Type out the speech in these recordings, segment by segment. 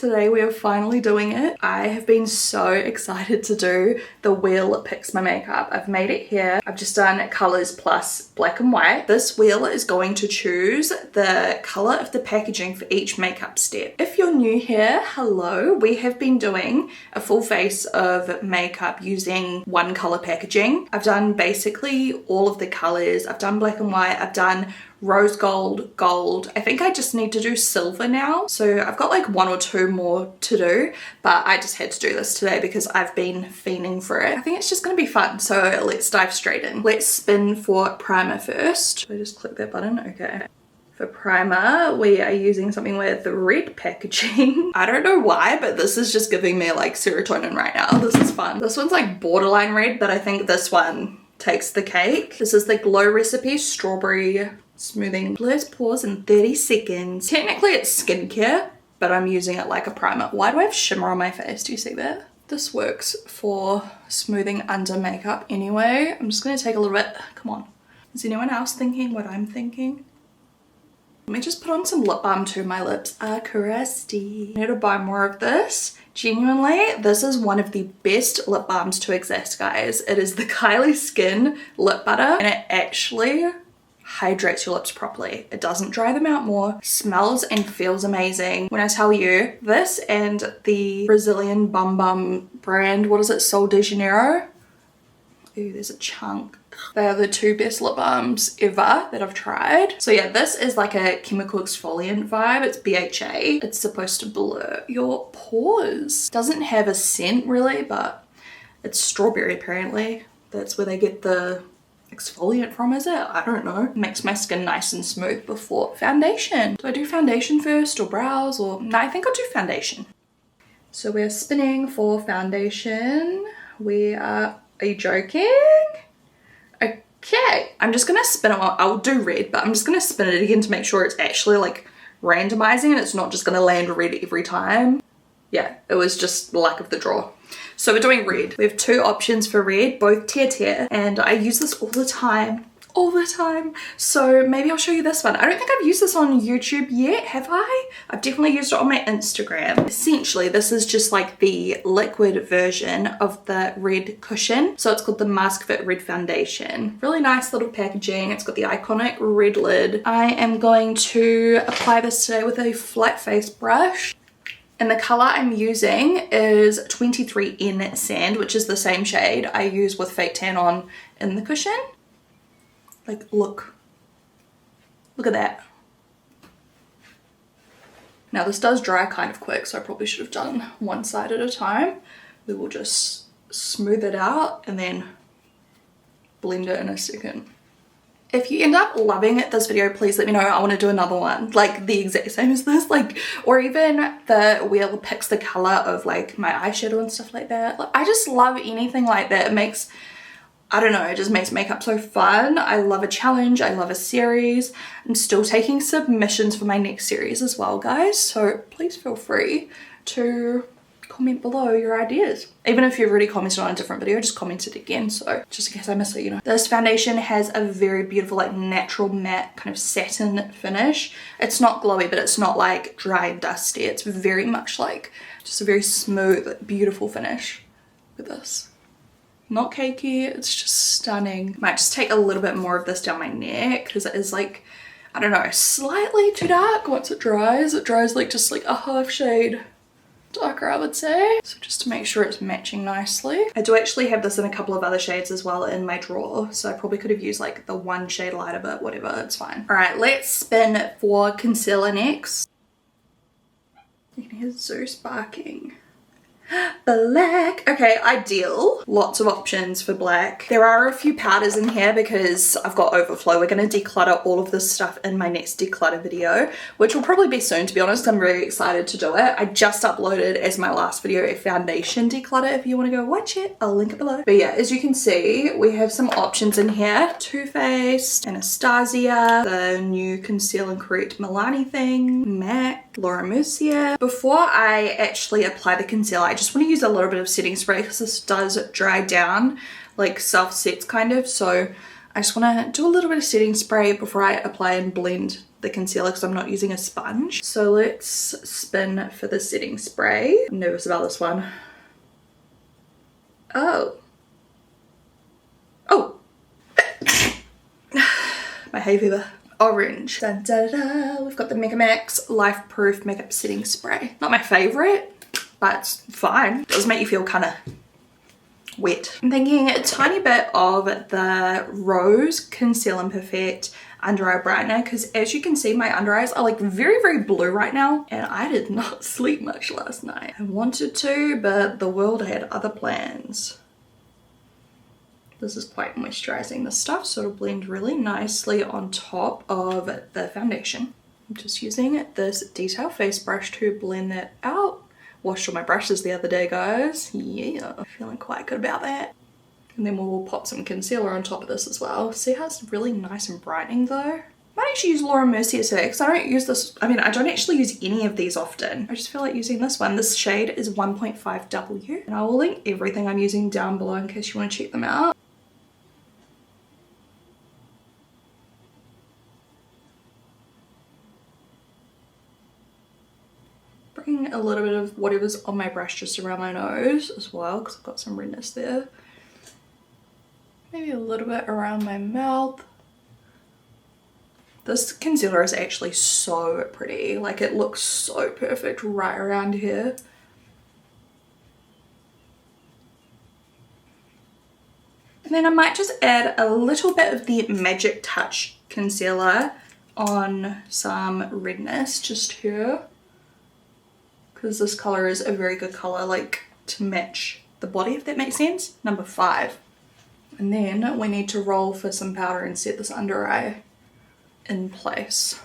Today we are finally doing it. I have been so excited to do the wheel that picks my makeup. I've made it here. I've just done colors plus black and white. This wheel is going to choose the color of the packaging for each makeup step. If you're new here, hello. We have been doing a full face of makeup using one color packaging. I've done basically all of the colors. I've done black and white. I've done rose gold, gold. I think I just need to do silver now. So I've got like one or two more to do, but I just had to do this today because I've been fiending for it. I think it's just gonna be fun. So let's dive straight in. Let's spin for primer first. Should I just click that button? Okay. For primer, we are using something with red packaging. I don't know why, but this is just giving me like serotonin right now. This is fun. This one's like borderline red, but I think this one takes the cake. This is the Glow Recipe Strawberry Smoothing. Blurs pores in 30 seconds. Technically it's skincare, but I'm using it like a primer. Why do I have shimmer on my face? Do you see that? This works for smoothing under makeup anyway. I'm just gonna take a little bit. Come on. Is anyone else thinking what I'm thinking? Let me just put on some lip balm too. My lips are crusty. I need to buy more of this. Genuinely, this is one of the best lip balms to exist, guys. It is the Kylie Skin Lip Butter, and it actually hydrates your lips properly. It doesn't dry them out more, smells and feels amazing. When I tell you, this and the Brazilian Bum Bum brand, what is it, Sol de Janeiro? Ooh, there's a chunk. They are the two best lip balms ever that I've tried. So yeah, this is like a chemical exfoliant vibe. It's BHA. It's supposed to blur your pores. Doesn't have a scent really, but it's strawberry apparently. That's where they get the exfoliant from, is it? I don't know. Makes my skin nice and smooth before foundation. Do I do foundation first or brows or... No, I think I'll do foundation. So we're spinning for foundation. Are you joking? Okay, I'm just gonna spin it. I'll do red, but I'm just gonna spin it again to make sure it's actually like randomizing and it's not just gonna land red every time. Yeah, it was just luck of the draw. So we're doing red. We have two options for red, both tear, and I use this all the time. So maybe I'll show you this one. I don't think I've used this on YouTube yet, have I? I've definitely used it on my Instagram. Essentially, this is just like the liquid version of the red cushion. So it's called the Mask Fit Red Foundation. Really nice little packaging. It's got the iconic red lid. I am going to apply this today with a flat face brush. And the color I'm using is 23N Sand, which is the same shade I use with Fake Tan on in the cushion. Like, look at that. Now this does dry kind of quick, so I probably should have done one side at a time. We will just smooth it out and then blend it in a second. If you end up loving this video, please let me know. I want to do another one, like the exact same as this, like, or even the wheel picks the color of like my eyeshadow and stuff like that. Like, I just love anything like that. It makes, I don't know, it just makes makeup so fun. I love a challenge. I love a series. I'm still taking submissions for my next series as well, guys. So please feel free to comment below your ideas. Even if you've already commented on a different video, just comment it again. So just in case I miss it, you know. This foundation has a very beautiful, like natural matte kind of satin finish. It's not glowy, but it's not like dry and dusty. It's very much like just a very smooth, beautiful finish with this. Not cakey, it's just stunning. Might just take a little bit more of this down my neck because it is like, I don't know, slightly too dark once it dries. It dries like just like a half shade darker, I would say. So just to make sure it's matching nicely. I do actually have this in a couple of other shades as well in my drawer, so I probably could have used like the one shade lighter, but whatever, it's fine. All right, let's spin for concealer next. You can hear Zeus barking. Black. Okay, ideal. Lots of options for black. There are a few powders in here because I've got overflow. We're going to declutter all of this stuff in my next declutter video, which will probably be soon, to be honest. I'm very excited to do it. I just uploaded as my last video a foundation declutter. If you want to go watch it, I'll link it below. But yeah, as you can see, we have some options in here. Too Faced, Anastasia, the new Conceal and Correct Milani thing, MAC, Laura Mercier. Before I actually apply the concealer, I just want to use a little bit of setting spray because this does dry down, like self-sets kind of. So I just want to do a little bit of setting spray before I apply and blend the concealer because I'm not using a sponge. So let's spin for the setting spray. I'm nervous about this one. Oh. Oh. My hay fever. Orange. Da, da, da. We've got the Mega Max Life Proof Makeup Setting Spray. Not my favorite, but it's fine. It does make you feel kind of wet. I'm thinking a tiny bit of the Rose Conceal and Perfect under eye brightener, because as you can see, my under eyes are like very, very blue right now, and I did not sleep much last night. I wanted to, but the world had other plans. This is quite moisturizing, this stuff, so it'll blend really nicely on top of the foundation. I'm just using this detail face brush to blend that out. Washed all my brushes the other day, guys. Yeah, feeling quite good about that. And then we'll pop some concealer on top of this as well. See how it's really nice and brightening though? I might actually use Laura Mercier today because I don't use this. I mean, I don't actually use any of these often. I just feel like using this one. This shade is 1.5W. And I will link everything I'm using down below in case you want to check them out. Bring a little bit of whatever's on my brush just around my nose as well, because I've got some redness there. Maybe a little bit around my mouth. This concealer is actually so pretty. Like, it looks so perfect right around here. And then I might just add a little bit of the Magic Touch concealer on some redness just here, because this color is a very good color, like, to match the body, if that makes sense. Number 5. And then we need to roll for some powder and set this under eye in place.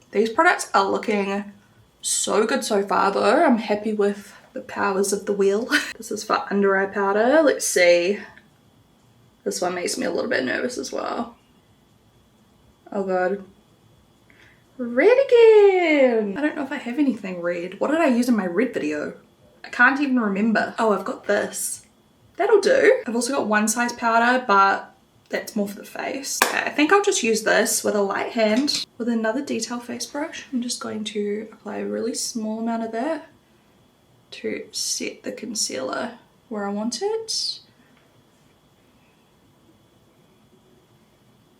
These products are looking so good so far though. I'm happy with the powers of the wheel. This is for under eye powder. Let's see. This one makes me a little bit nervous as well. Oh god. Red again! I don't know if I have anything red. What did I use in my red video? I can't even remember. Oh, I've got this. That'll do. I've also got one size powder, but that's more for the face. Okay, I think I'll just use this with a light hand with another detail face brush. I'm just going to apply a really small amount of that to set the concealer where I want it.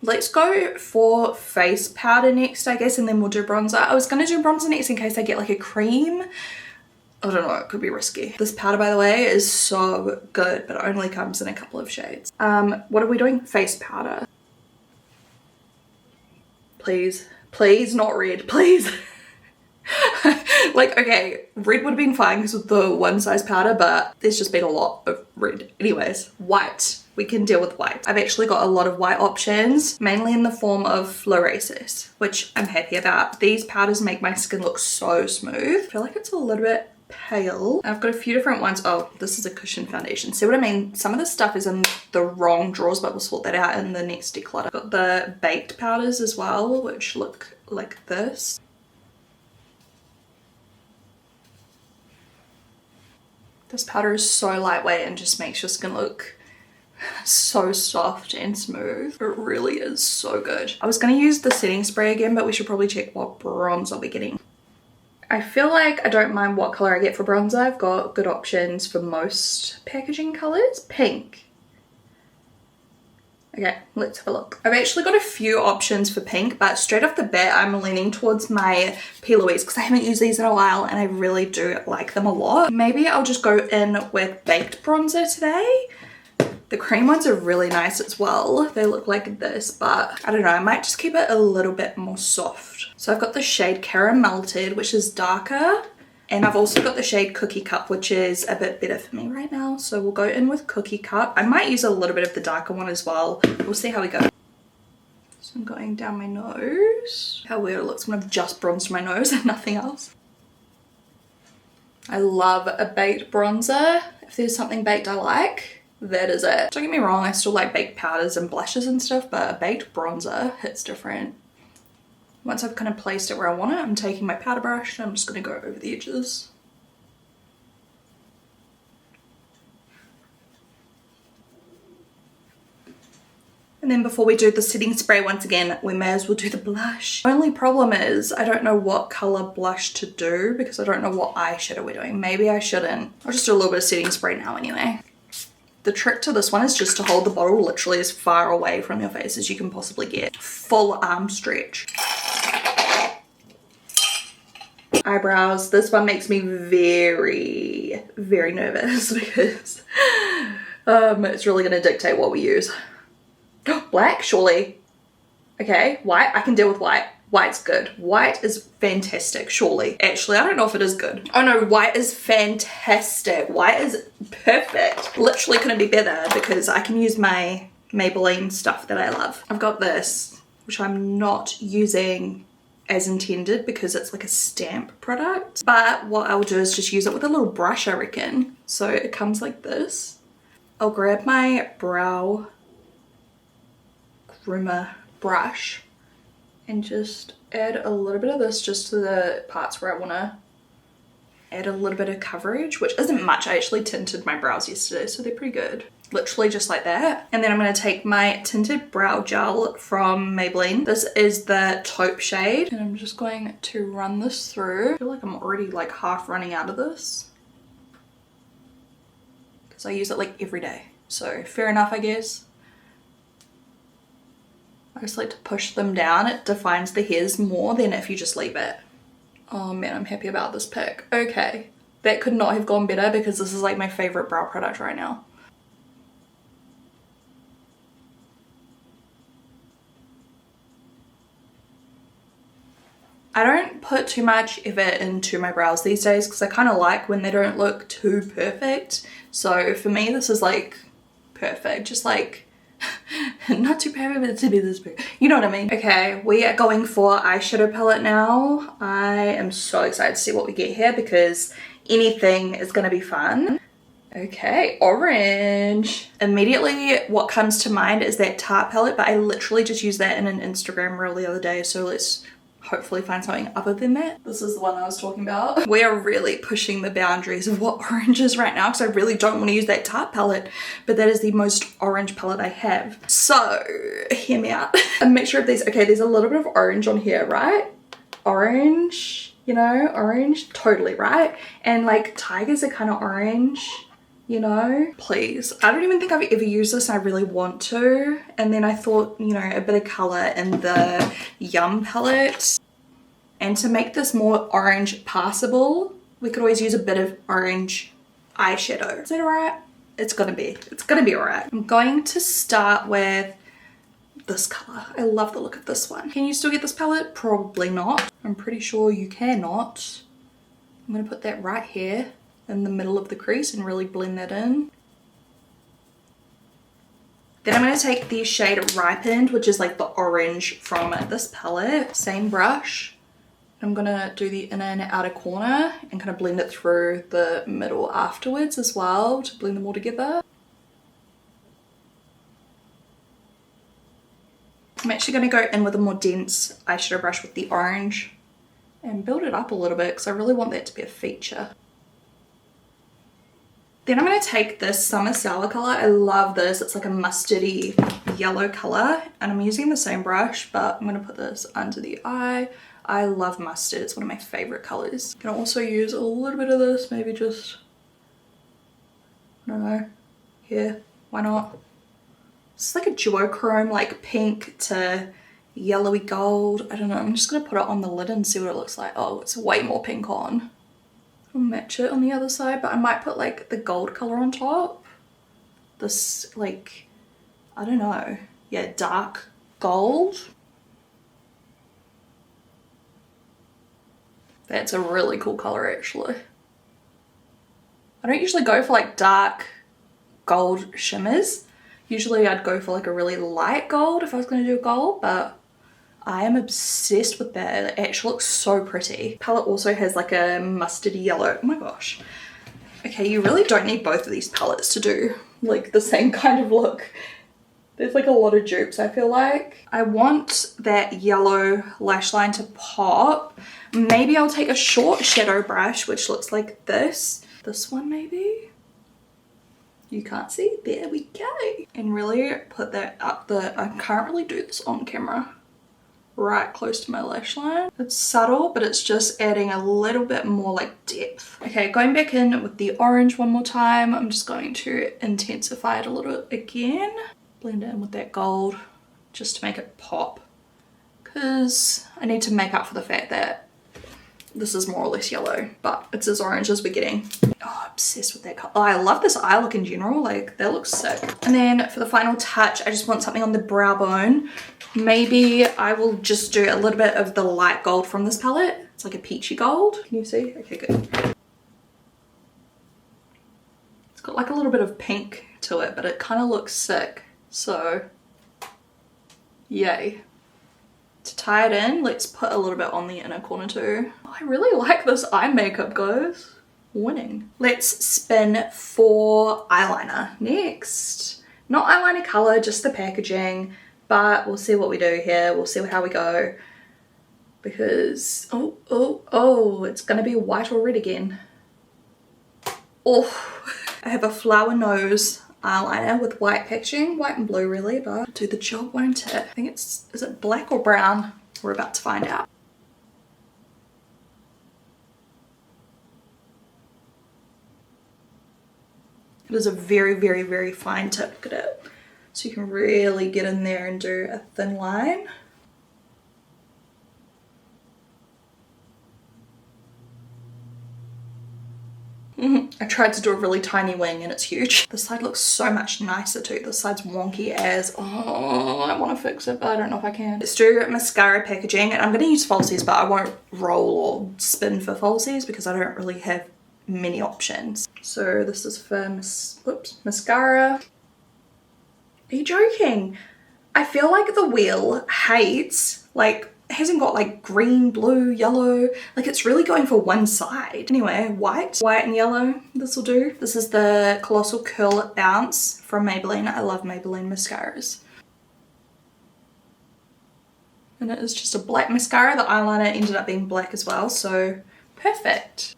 Let's go for face powder next, I guess, and then we'll do bronzer. I was gonna do bronzer next in case I get like a cream. I don't know, it could be risky. This powder, by the way, is so good, but it only comes in a couple of shades. What are we doing? Face powder. Please, please not red, please. Like, okay, red would have been fine because of the one size powder, but there's just been a lot of red. Anyways, white. We can deal with white. I've actually got a lot of white options, mainly in the form of fluorescence, which I'm happy about. These powders make my skin look so smooth. I feel like it's a little bit pale. I've got a few different ones. Oh, this is a cushion foundation. See what I mean? Some of the stuff is in the wrong drawers, but we'll sort that out in the next declutter. I've got the baked powders as well, which look like this. This powder is so lightweight and just makes your skin look so soft and smooth. It really is so good. I was going to use the setting spray again, but we should probably check what bronzer we're getting. I feel like I don't mind what color I get for bronzer. I've got good options for most packaging colors. Pink. Okay, let's have a look. I've actually got a few options for pink, but straight off the bat, I'm leaning towards my P. Louise because I haven't used these in a while and I really do like them a lot. Maybe I'll just go in with baked bronzer today. The cream ones are really nice as well. They look like this, but I don't know, I might just keep it a little bit more soft. So I've got the shade Caramelted, which is darker. And I've also got the shade Cookie Cup, which is a bit better for me right now. So we'll go in with Cookie Cup. I might use a little bit of the darker one as well. We'll see how we go. So I'm going down my nose. How weird it looks when I've just bronzed my nose and nothing else. I love a baked bronzer. If there's something baked I like, that is it. Don't get me wrong, I still like baked powders and blushes and stuff, but a baked bronzer hits different. Once I've kind of placed it where I want it, I'm taking my powder brush and I'm just going to go over the edges. And then before we do the setting spray, once again, we may as well do the blush. Only problem is I don't know what color blush to do because I don't know what eyeshadow we're doing. Maybe I shouldn't. I'll just do a little bit of setting spray now anyway. The trick to this one is just to hold the bottle literally as far away from your face as you can possibly get. Full arm stretch. Eyebrows. This one makes me very, very nervous because it's really going to dictate what we use. Black, surely. Okay, white. I can deal with white. White's good. White is fantastic, surely. Actually, I don't know if it is good. Oh no, white is fantastic. White is perfect. Literally couldn't be better because I can use my Maybelline stuff that I love. I've got this, which I'm not using as intended because it's like a stamp product. But what I'll do is just use it with a little brush, I reckon. So it comes like this. I'll grab my brow groomer brush and just add a little bit of this just to the parts where I want to add a little bit of coverage, which isn't much. I actually tinted my brows yesterday, so they're pretty good. Literally just like that. And then I'm going to take my tinted brow gel from Maybelline. This is the taupe shade, and I'm just going to run this through. I feel like I'm already like half running out of this because I use it like every day, so fair enough, I guess. I just like to push them down. It defines the hairs more than if you just leave it. Oh man, I'm happy about this pick. Okay, that could not have gone better because this is like my favorite brow product right now. I don't put too much effort into my brows these days because I kind of like when they don't look too perfect. So for me, this is like perfect. Just like not too perfect, but to be this big. You know what I mean? Okay, we are going for eyeshadow palette now. I am so excited to see what we get here because anything is going to be fun. Okay, orange. Immediately what comes to mind is that Tarte palette, but I literally just used that in an Instagram reel the other day, so let's hopefully find something other than that. This is the one I was talking about. We are really pushing the boundaries of what orange is right now because I really don't want to use that Tarte palette, but that is the most orange palette I have. So hear me out. A mixture of these. Okay, there's a little bit of orange on here, right? Orange, you know, orange, totally, right? And like tigers are kind of orange, you know. Please, I don't even think I've ever used this and I really want to. And then I thought, you know, a bit of color in the Yum palette. And to make this more orange passable, we could always use a bit of orange eyeshadow. Is that alright? It's gonna be alright. I'm going to start with this color. I love the look of this one. Can you still get this palette? Probably not. I'm pretty sure you cannot. I'm gonna put that right here in the middle of the crease and really blend that in. Then I'm going to take the shade Ripened, which is like the orange from this palette. Same brush. I'm going to do the inner and outer corner and kind of blend it through the middle afterwards as well to blend them all together. I'm actually going to go in with a more dense eyeshadow brush with the orange and build it up a little bit because I really want that to be a feature. Then I'm going to take this Summer Sour color. I love this. It's like a mustardy yellow color. And I'm using the same brush, but I'm going to put this under the eye. I love mustard. It's one of my favorite colors. Can also use a little bit of this. Maybe just, I don't know, here. Why not? It's like a duochrome, like pink to yellowy gold. I don't know. I'm just going to put it on the lid and see what it looks like. Oh, it's way more pink on. I'll match it on the other side, but I might put like the gold color on top. This like, I don't know. Yeah, dark gold. That's a really cool color actually. I don't usually go for like dark gold shimmers. Usually I'd go for like a really light gold if I was going to do a gold, but I am obsessed with that. It actually looks so pretty. Palette also has like a mustardy yellow. Oh my gosh. Okay, you really don't need both of these palettes to do like the same kind of look. There's like a lot of dupes, I feel like. I want that yellow lash line to pop. Maybe I'll take a short shadow brush, which looks like this. This one maybe? You can't see? There we go. And really put that up the, I can't really do this on camera, right close to my lash line. It's subtle, but it's just adding a little bit more like depth. Okay, going back in with the orange one more time. I'm just going to intensify it a little again. Blend it in with that gold just to make it pop, because I need to make up for the fact that this is more or less yellow, but it's as orange as we're getting. Oh, obsessed with that color. Oh, I love this eye look in general. Like, that looks sick. And then for the final touch, I just want something on the brow bone. Maybe I will just do a little bit of the light gold from this palette. It's like a peachy gold. Can you see? Okay, good. It's got like a little bit of pink to it, but it kind of looks sick. So, yay. To tie it in, let's put a little bit on the inner corner too. Oh, I really like this eye makeup, guys. Winning. Let's spin for eyeliner next. Not eyeliner color, just the packaging, but we'll see what we do here. We'll see how we go, because oh, it's gonna be white or red again. Oh, I have a flower nose eyeliner with white packaging, white and blue really, but do the job, won't it? I think it's, is it black or brown? We're about to find out. It is a very, very, very fine tip, look at it. So you can really get in there and do a thin line. I tried to do a really tiny wing and it's huge. This side looks so much nicer too. This side's wonky as, oh, I want to fix it, but I don't know if I can. Let's do mascara packaging, and I'm going to use falsies, but I won't roll or spin for falsies because I don't really have many options. So this is for mascara. Are you joking? I feel like the wheel hates, like, hasn't got like green, blue, yellow, like it's really going for one side. Anyway, white and yellow, this will do. This is the Colossal Curl Bounce from Maybelline. I love Maybelline mascaras. And it is just a black mascara. The eyeliner ended up being black as well, so perfect.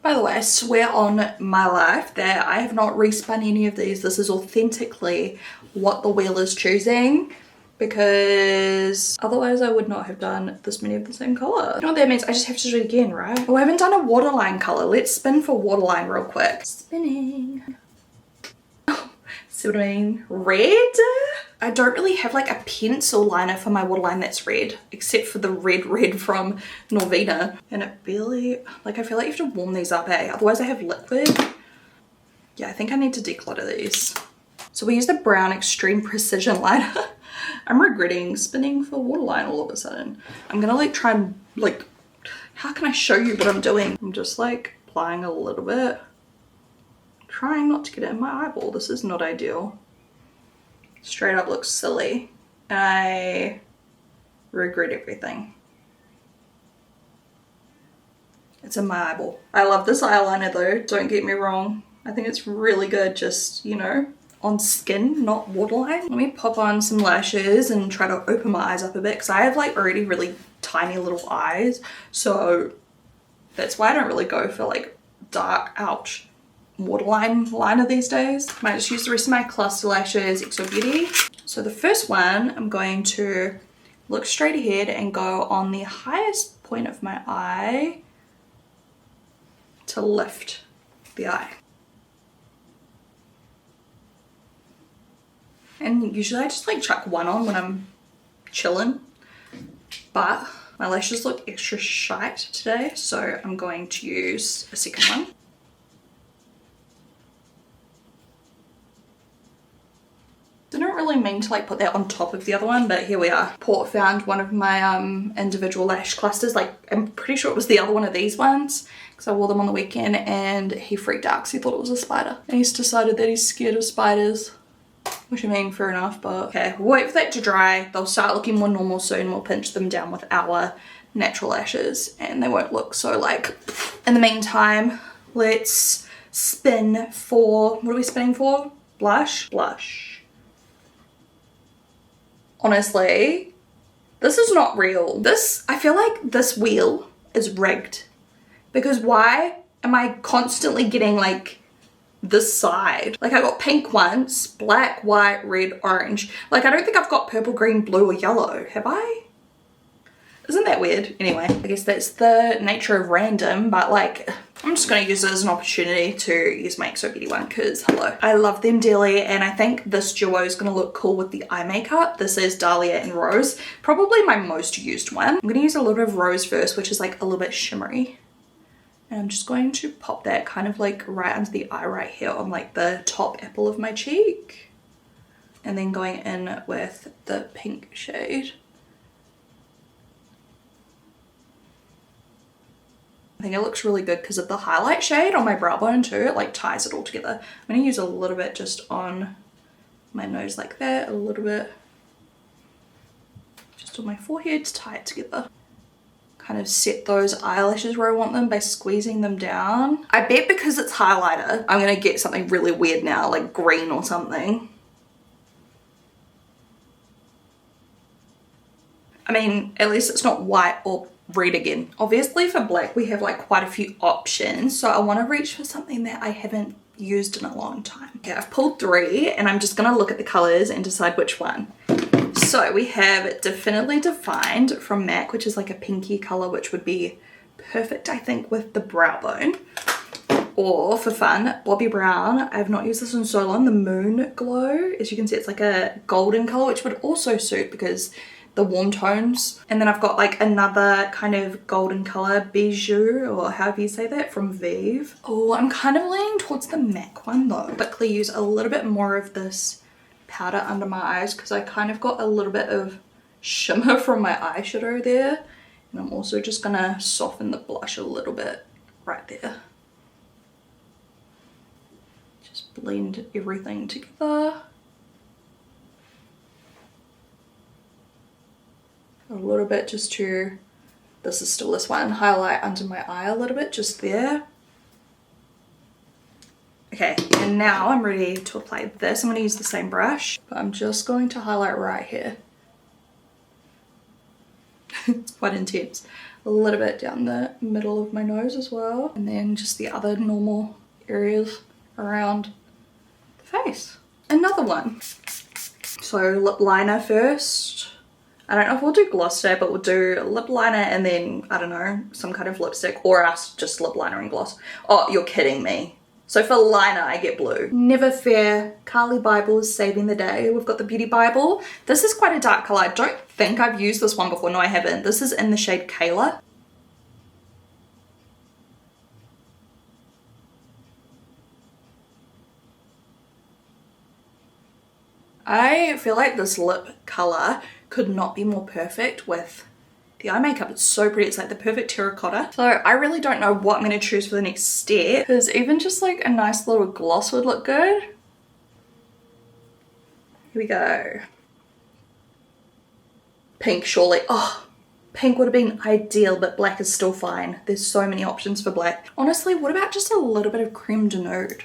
By the way, I swear on my life that I have not respun any of these. This is authentically what the wheel is choosing, because otherwise I would not have done this many of the same color. You know what that means? I just have to do it again, right? Oh, I haven't done a waterline color. Let's spin for waterline real quick. Spinning. See what I mean? Red? I don't really have like a pencil liner for my waterline that's red, except for the red from Norvina. And it barely, like, I feel like you have to warm these up, eh? Otherwise I have liquid. Yeah, I think I need to declutter these. So we use the brown Extreme Precision liner. I'm regretting spinning for waterline all of a sudden. I'm gonna like try and like, how can I show you what I'm doing? I'm just like applying a little bit. Trying not to get it in my eyeball. This is not ideal. Straight up looks silly. I regret everything. It's in my eyeball. I love this eyeliner though, don't get me wrong. I think it's really good, just, you know, on skin, not waterline. Let me pop on some lashes and try to open my eyes up a bit, because I have like already really tiny little eyes. So that's why I don't really go for like dark, ouch, waterline liner these days. I might just use the rest of my cluster lashes, XO Beauty. So the first one, I'm going to look straight ahead and go on the highest point of my eye to lift the eye. And usually I just like chuck one on when I'm chilling, but my lashes look extra shite today, so I'm going to use a second one. Didn't really mean to like put that on top of the other one, but here we are. Port found one of my individual lash clusters, like I'm pretty sure it was the other one of these ones, because I wore them on the weekend, and he freaked out because he thought it was a spider. And he's decided that he's scared of spiders. Which, I mean, fair enough, but okay, we'll wait for that to dry. They'll start looking more normal soon. We'll pinch them down with our natural lashes and they won't look so like. In the meantime, let's spin for, what are we spinning for? Blush? Blush. Honestly, this is not real. I feel like this wheel is rigged, because why am I constantly getting like this side? Like I got pink once, black, white, red, orange. Like I don't think I've got purple, green, blue or yellow. Have I? Isn't that weird? Anyway, I guess that's the nature of random, but like I'm just going to use it as an opportunity to use my XO Beauty one because hello. I love them dearly, and I think this duo is going to look cool with the eye makeup. This is Dahlia and Rose, probably my most used one. I'm going to use a little bit of Rose first, which is like a little bit shimmery. And I'm just going to pop that kind of like right under the eye right here on like the top apple of my cheek. And then going in with the pink shade. I think it looks really good because of the highlight shade on my brow bone too. It like ties it all together. I'm going to use a little bit just on my nose like that. A little bit just on my forehead to tie it together. Kind of set those eyelashes where I want them by squeezing them down. I bet because it's highlighter, I'm going to get something really weird now, like green or something. I mean, at least it's not white or red again. Obviously for black we have like quite a few options, so I want to reach for something that I haven't used in a long time. Okay, I've pulled 3 and I'm just going to look at the colors and decide which one. So we have Definitely Defined from MAC, which is like a pinky color, which would be perfect I think with the brow bone. Or for fun, Bobbi Brown. I have not used this in so long, the Moon Glow. As you can see, it's like a golden color, which would also suit because the warm tones. And then I've got like another kind of golden color, Bijou, or however you say that, from Vive. Oh, I'm kind of leaning towards the MAC one though. Quickly use a little bit more of this powder under my eyes because I kind of got a little bit of shimmer from my eyeshadow there. And I'm also just gonna soften the blush a little bit right there. Just blend everything together. A little bit just to, this is still this one, highlight under my eye a little bit just there. Okay, and now I'm ready to apply this. I'm going to use the same brush, but I'm just going to highlight right here. It's quite intense. A little bit down the middle of my nose as well, and then just the other normal areas around the face. Another one. So lip liner first. I don't know if we'll do gloss today, but we'll do lip liner and then, I don't know, some kind of lipstick, or us just lip liner and gloss. Oh, you're kidding me. So for liner, I get blue. Never Fair, Carly Bible's saving the day. We've got the Beauty Bible. This is quite a dark color. I don't think I've used this one before. No, I haven't. This is in the shade Kayla. I feel like this lip color could not be more perfect with the eye makeup. It's so pretty. It's like the perfect terracotta. So I really don't know what I'm going to choose for the next step, because even just like a nice little gloss would look good. Here we go. Pink, surely. Oh, pink would have been ideal, but black is still fine. There's so many options for black. Honestly, what about just a little bit of creme de nude?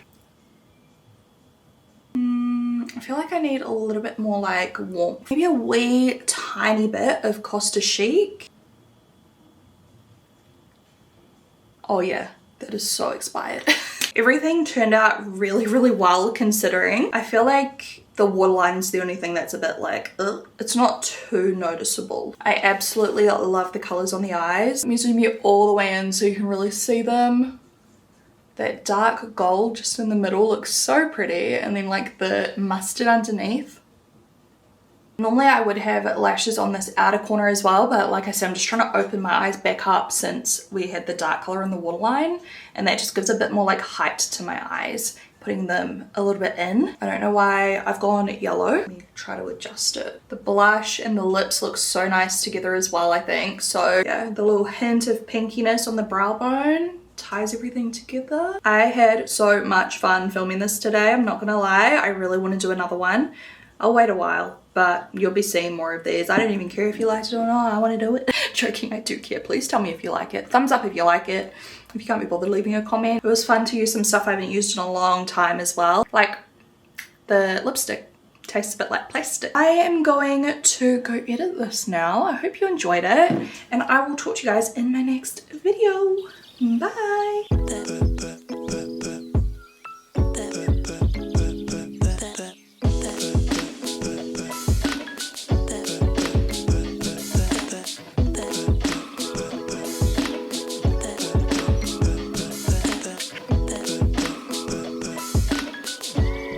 I feel like I need a little bit more like warmth. Maybe a wee tiny bit of Costa Chic. Oh yeah, that is so expired. Everything turned out really, really well considering. I feel like the waterline's the only thing that's a bit like, ugh. It's not too noticeable. I absolutely love the colors on the eyes. I'm using it all the way in so you can really see them. That dark gold just in the middle looks so pretty, and then like the mustard underneath. Normally I would have lashes on this outer corner as well, but like I said, I'm just trying to open my eyes back up since we had the dark color in the waterline, and that just gives a bit more like height to my eyes, putting them a little bit in. I don't know why I've gone yellow. Let me try to adjust it. The blush and the lips look so nice together as well, I think. So yeah, the little hint of pinkiness on the brow bone ties everything together. I had so much fun filming this today, I'm not gonna lie. I really want to do another one. I'll wait a while, but you'll be seeing more of these. I don't even care if you liked it or not. I want to do it. Joking, I do care. Please tell me if you like it. Thumbs up if you like it. If you can't be bothered leaving a comment. It was fun to use some stuff I haven't used in a long time as well. Like the lipstick tastes a bit like plastic. I am going to go edit this now. I hope you enjoyed it, and I will talk to you guys in my next video. Bye.